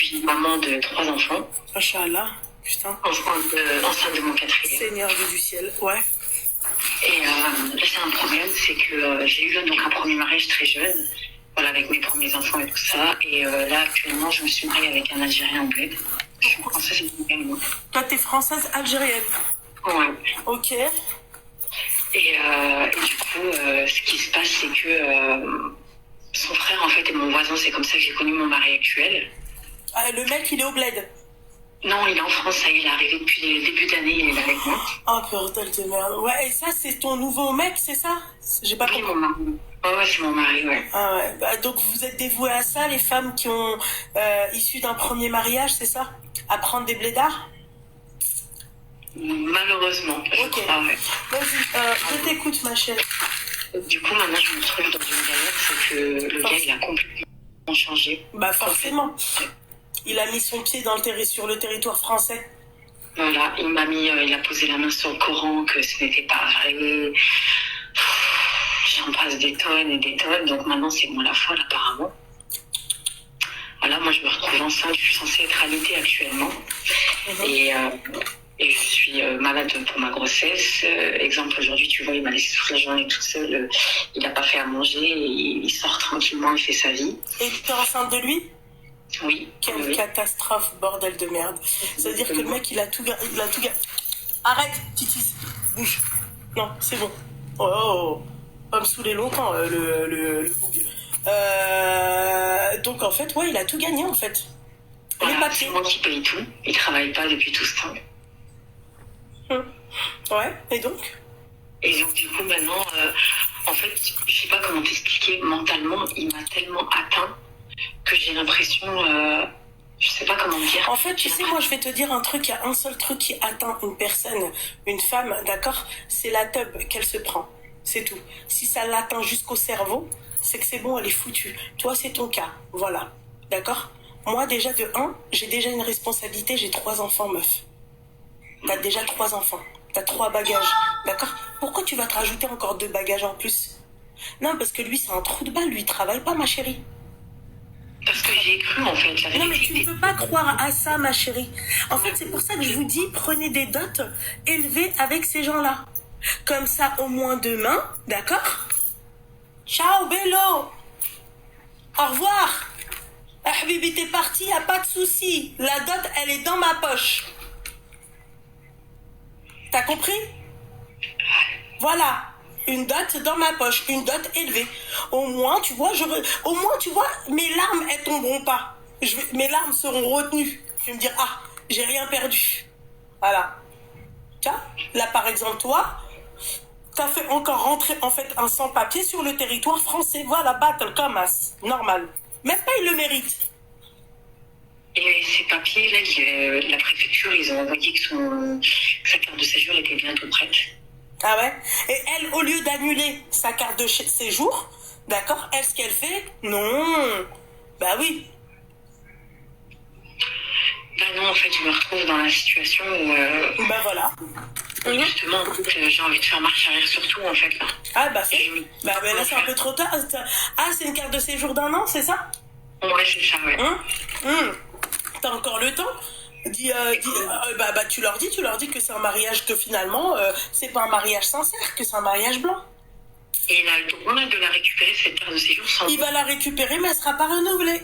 suis maman de 3 enfants. Machallah, putain. Enceinte de mon 4e. Seigneur du ciel, ouais. Et j'ai un problème, c'est que j'ai eu donc un premier mariage très jeune, voilà, avec mes premiers enfants et tout ça. Et là, actuellement, je me suis mariée avec un Algérien en bled. Je suis française également. Toi, t'es française algérienne. Ouais. Ok. Et du coup, ce qui se passe, c'est que son frère, en fait, est mon voisin. C'est comme ça que j'ai connu mon mari actuel. Ah, le mec, il est au bled. Non, il est en France, ça, il est arrivé depuis le début d'année, il est avec moi. Oh, bordel de merde. Ouais, et ça, c'est ton nouveau mec, c'est ça? J'ai pas compris. Mon mari. Ouais, c'est mon mari, ouais. Ah ouais. Bah, donc, vous êtes dévoués à ça, les femmes qui ont issu d'un premier mariage, c'est ça? À prendre des blédards? Malheureusement, je crois, ouais. Vas-y, je t'écoute, ma chérie. Du coup, maintenant, je me trouve dans une galère, c'est que le gars, il a complètement changé. Bah, forcément. Il a mis son pied sur le territoire français. Voilà, il a posé la main sur le Coran, que ce n'était pas vrai. J'en passe des tonnes et des tonnes, donc maintenant, c'est moi la folle, apparemment. Voilà, moi, je me retrouve enceinte, je suis censée être allaitée actuellement. Et je suis malade pour ma grossesse. Exemple, aujourd'hui, tu vois, il m'a laissé toute la journée toute seule. Il n'a pas fait à manger. Il sort tranquillement, il fait sa vie. Et tu es enceinte de lui? Oui. Quelle catastrophe, bordel de merde. C'est-à-dire que le mec, il a tout gagné. Arrête, Titis, bouge. Non, c'est bon. Oh, pas me saouler longtemps, le boug. Donc, en fait, ouais, il a tout gagné, en fait. Voilà, c'est moi qui paye tout. Il travaille pas depuis tout ce temps. Ouais, et donc? Et donc, du coup, maintenant, en fait, je sais pas comment t'expliquer, mentalement, il m'a tellement atteint que j'ai l'impression, je sais pas comment dire. En fait, tu sais, moi, je vais te dire un truc, il y a un seul truc qui atteint une personne, une femme, d'accord? C'est la teub qu'elle se prend. C'est tout. Si ça l'atteint jusqu'au cerveau, c'est que c'est bon, elle est foutue. Toi, c'est ton cas. Voilà. D'accord? Moi, déjà, de 1, j'ai déjà une responsabilité, j'ai 3 enfants, meuf. T'as déjà 3 enfants. T'as 3 bagages. D'accord? Pourquoi tu vas te rajouter encore 2 bagages en plus? Non, parce que lui, c'est un trou de balle. Lui, il travaille pas, ma chérie. Parce que j'ai cru, en fait. Non, mais tu ne peux pas croire à ça, ma chérie. En fait, c'est pour ça que je vous dis, prenez des dots élevés avec ces gens-là. Comme ça, au moins demain, d'accord? Ciao, Bello. Au revoir. Habibi, t'es parti, y a pas de souci. La dot, elle est dans ma poche. T'as compris? Voilà. Une dot dans ma poche, une dot élevée. Au moins, tu vois, mes larmes, elles tomberont pas. Mes larmes seront retenues. Je vais me dire, ah, j'ai rien perdu. Voilà. Tiens, là, par exemple, toi, t'as fait encore rentrer, en fait, un sans-papier sur le territoire français. Voilà, battle, comme as. Normal. Même pas, il le mérite. Et ces papiers, là, la préfecture, ils ont envoyé que sa carte de séjour était bientôt prête. Ah ouais? Et elle, au lieu d'annuler sa carte de séjour, d'accord, elle, ce qu'elle fait, non. Bah oui. Bah non, en fait, je me retrouve dans la situation où... Bah voilà. Justement, j'ai envie de faire marche arrière sur tout, en fait, là. Ah bah c'est... Bah mais là, c'est un peu trop tard. Ah, c'est une carte de séjour d'1 an, c'est ça? Ouais, c'est ça, ouais. T'as encore le temps? Tu leur dis que c'est un mariage, que finalement, c'est pas un mariage sincère, que c'est un mariage blanc. Et il a le droit de la récupérer, cette carte de séjour, sans... Il va la récupérer, mais elle sera pas renouvelée.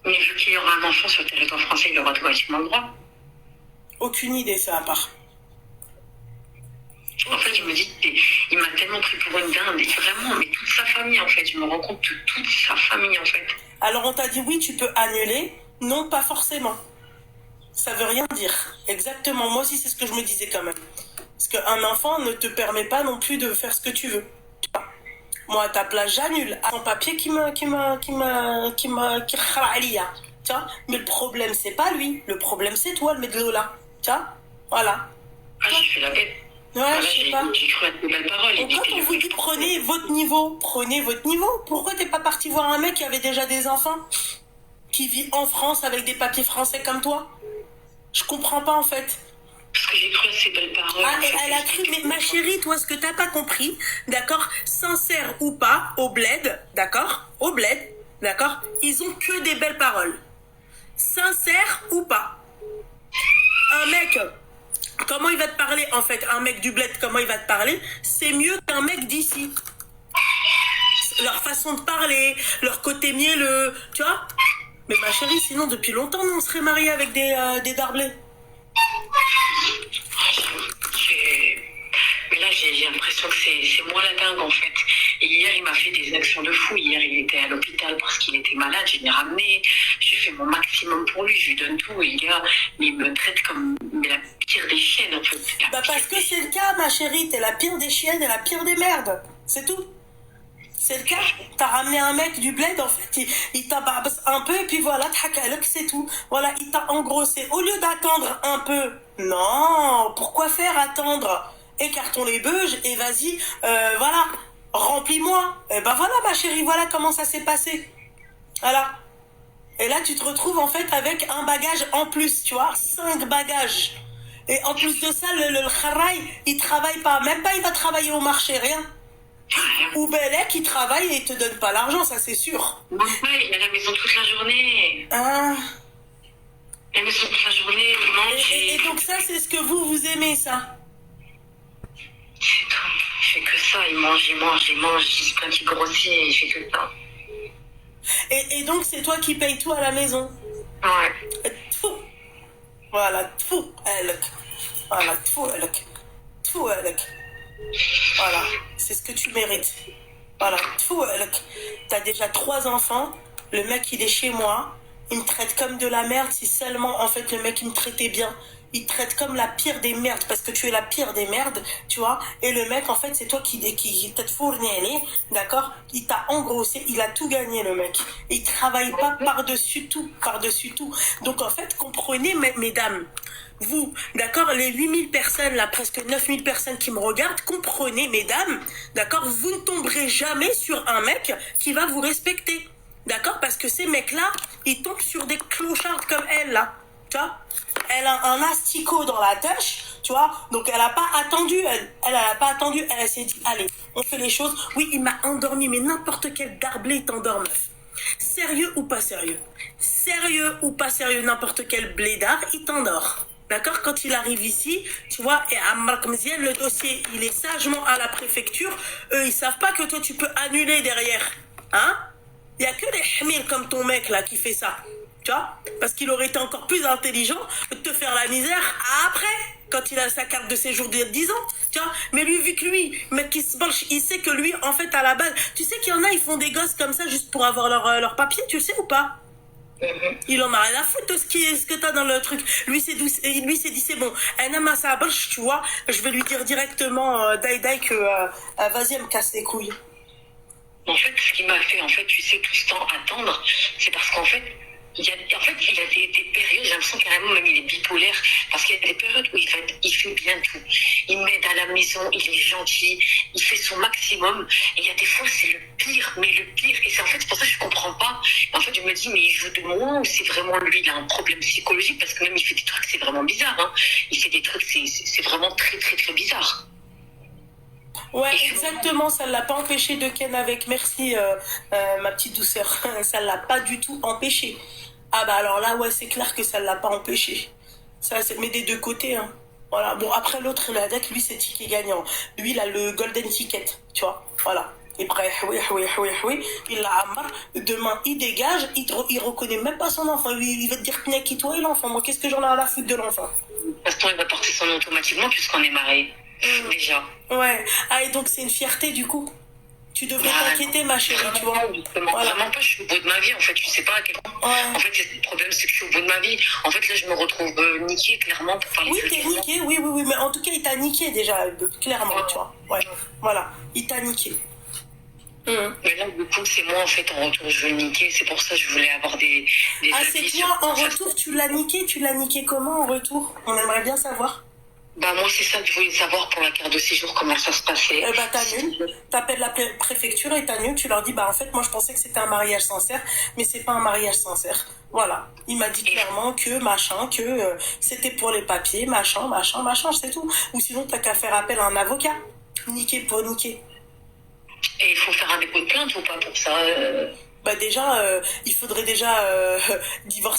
Mais vu qu'il y aura un enfant sur le territoire français, il aura automatiquement le droit. Aucune idée, ça, à part. En fait, je me dis, il m'a tellement pris pour une dinde, et vraiment, mais toute sa famille, en fait. Je me rends compte de toute sa famille, en fait. Alors, on t'a dit, oui, tu peux annuler. Non, pas forcément. Ça veut rien dire. Exactement. Moi aussi, c'est ce que je me disais quand même. Parce qu'un enfant ne te permet pas non plus de faire ce que tu veux. Moi, à ta place, j'annule. Un papier qui mais le problème, c'est pas lui. Le problème, c'est toi, le médecin là. Tiens, voilà. Ah, j'ai fait la bête. Ouais, voilà, je sais pas. J'ai cru à de belles paroles. Donc, quand on vous dit prenez votre niveau, pourquoi t'es pas parti voir un mec qui avait déjà des enfants, qui vit en France avec des papiers français comme toi? Je comprends pas en fait. Parce que j'ai cru à ces belles paroles. Ah, et elle a cru, mais ma chérie, toi, ce que t'as pas compris, d'accord, sincère ou pas, au bled, d'accord, ils ont que des belles paroles. Sincère ou pas? Un mec, comment il va te parler en fait? Un mec du bled, comment il va te parler? C'est mieux qu'un mec d'ici. Leur façon de parler, leur côté mielleux, tu vois? Mais ma chérie, sinon depuis longtemps, nous, on serait mariés avec des darblés. Mais là, j'ai l'impression que c'est moi la dingue, en fait. Et hier, il m'a fait des actions de fou. Hier, il était à l'hôpital parce qu'il était malade. Je l'ai ramené. J'ai fait mon maximum pour lui. Je lui donne tout. Et le gars, il me traite comme la pire des chiennes, en fait. Bah parce que c'est le cas, ma chérie. T'es la pire des chiennes et la pire des merdes. C'est tout. C'est le cas. T'as ramené un mec du bled, en fait, il t'a barbasse un peu, et puis voilà, c'est tout. Voilà, il t'a engrossé. Au lieu d'attendre un peu, non, pourquoi faire attendre? Écartons les beuges et vas-y, voilà, remplis-moi. Et ben voilà, ma chérie, voilà comment ça s'est passé. Voilà. Et là, tu te retrouves, en fait, avec un bagage en plus, tu vois, 5 bagages. Et en plus de ça, le kharaï, il travaille pas, même pas il va travailler au marché, rien. Ou Belek qui travaille et il te donne pas l'argent, ça c'est sûr. Non, il est à la maison toute la journée. Ah. La maison toute la journée, il mange. Et donc ça, c'est ce que vous aimez, ça? C'est tout. Il fait que ça, il mange. J'espère qu'il grossit et il fait que ça. Et donc c'est toi qui payes tout à la maison? Ouais. Tfou. Voilà, tfou, Elek. Voilà, tfou, Elek. Tfou, Elek. Voilà, c'est ce que tu mérites. Voilà, t'as déjà 3 enfants, le mec il est chez moi, il me traite comme de la merde. Si seulement en fait le mec il me traitait bien, il te traite comme la pire des merdes parce que tu es la pire des merdes, tu vois. Et le mec en fait c'est toi qui t'a fourni, d'accord? Il t'a engrossé, il a tout gagné le mec. Il travaille pas par-dessus tout. Donc en fait comprenez mesdames, vous, d'accord, les 8000 personnes, là, presque 9000 personnes qui me regardent, comprenez, mesdames, d'accord, vous ne tomberez jamais sur un mec qui va vous respecter, d'accord, parce que ces mecs-là, ils tombent sur des clochards comme elle, là, tu vois, elle a un asticot dans la tâche, tu vois, donc elle a pas attendu, elle s'est dit, allez, on fait les choses, oui, il m'a endormi, mais n'importe quel darblé t'endort, meuf. Sérieux ou pas sérieux, n'importe quel blédard, il t'endort. D'accord? Quand il arrive ici, tu vois, et à Markmzien, le dossier, il est sagement à la préfecture. Eux, ils savent pas que toi, tu peux annuler derrière. Hein? Il y a que des hmir comme ton mec, là, qui fait ça. Tu vois? Parce qu'il aurait été encore plus intelligent de te faire la misère après, quand il a sa carte de séjour de 10 ans. Tu vois? Mais lui, vu que lui, mec qui se penche, il sait que lui, en fait, à la base, tu sais qu'il y en a, ils font des gosses comme ça juste pour avoir leur papier, tu le sais ou pas? Il en a rien à foutre de ce que t'as dans le truc. Lui s'est dit c'est bon, un homme à sa bouche, tu vois, je vais lui dire directement Daïdaï que vas-y, elle me casse les couilles. En fait, ce qui m'a fait, en fait, tu sais, tout ce temps attendre, c'est parce qu'en fait, il a des périodes, j'ai l'impression carrément même il est bipolaire, parce qu'il y a des périodes où il fait bien tout. Il m'aide à la maison, il est gentil, il fait son maximum. Et il y a des fois, c'est le pire, mais le pire. Et c'est en fait, c'est pour ça que je comprends pas. Et en fait, je me dis, mais il joue de moi ou c'est vraiment lui, il a un problème psychologique, parce que même il fait des trucs, c'est vraiment bizarre. Hein. Il fait des trucs, c'est vraiment très, très, très bizarre. Ouais, exactement, ça ne l'a pas empêché de ken avec. Merci, ma petite douceur. Ça ne l'a pas du tout empêché. Ah bah alors là, ouais, c'est clair que ça ne l'a pas empêché. Ça, mais des deux côtés, hein. Voilà. Bon, après l'autre, le Hadak, lui, c'est ticket gagnant. Lui, il a le golden ticket, tu vois. Voilà. Et après, oui, il l'a amarre. Demain, il dégage, il reconnaît même pas son enfant. Il va te dire, qui toi et l'enfant. Moi, qu'est-ce que j'en ai à la foutre de l'enfant? Parce qu'il va porter son nom automatiquement puisqu'on est mariés. Déjà. Ouais. Ah, et donc, c'est une fierté, du coup. Tu devrais t'inquiéter, ma chérie, tu vois. Voilà. Vraiment pas, je suis au bout de ma vie, en fait, tu sais pas à quel point. Ouais. En fait, le problème, c'est que je suis au bout de ma vie. En fait, là, je me retrouve niquée, clairement, pour parler de t'es niquée, oui, mais en tout cas, il t'a niqué déjà, clairement, tu vois. Ouais, voilà, il t'a niqué. Mais là, du coup, c'est moi, en fait, en retour, je veux le niquer. C'est pour ça que je voulais avoir des ah, c'est toi, en retour, tu l'as niqué comment, en retour? On aimerait bien savoir. Bah moi c'est ça que je voulais savoir pour la carte de séjour, comment ça se passait. Bah t'annules, t'appelles la préfecture et t'annules, tu leur dis bah en fait moi je pensais que c'était un mariage sincère, mais c'est pas un mariage sincère. Voilà, il m'a dit clairement que machin, que c'était pour les papiers, machin, c'est tout. Ou sinon t'as qu'à faire appel à un avocat, niquer pour niquer. Et il faut faire un dépôt de plainte ou pas pour ça Bah déjà, il faudrait déjà divorcer.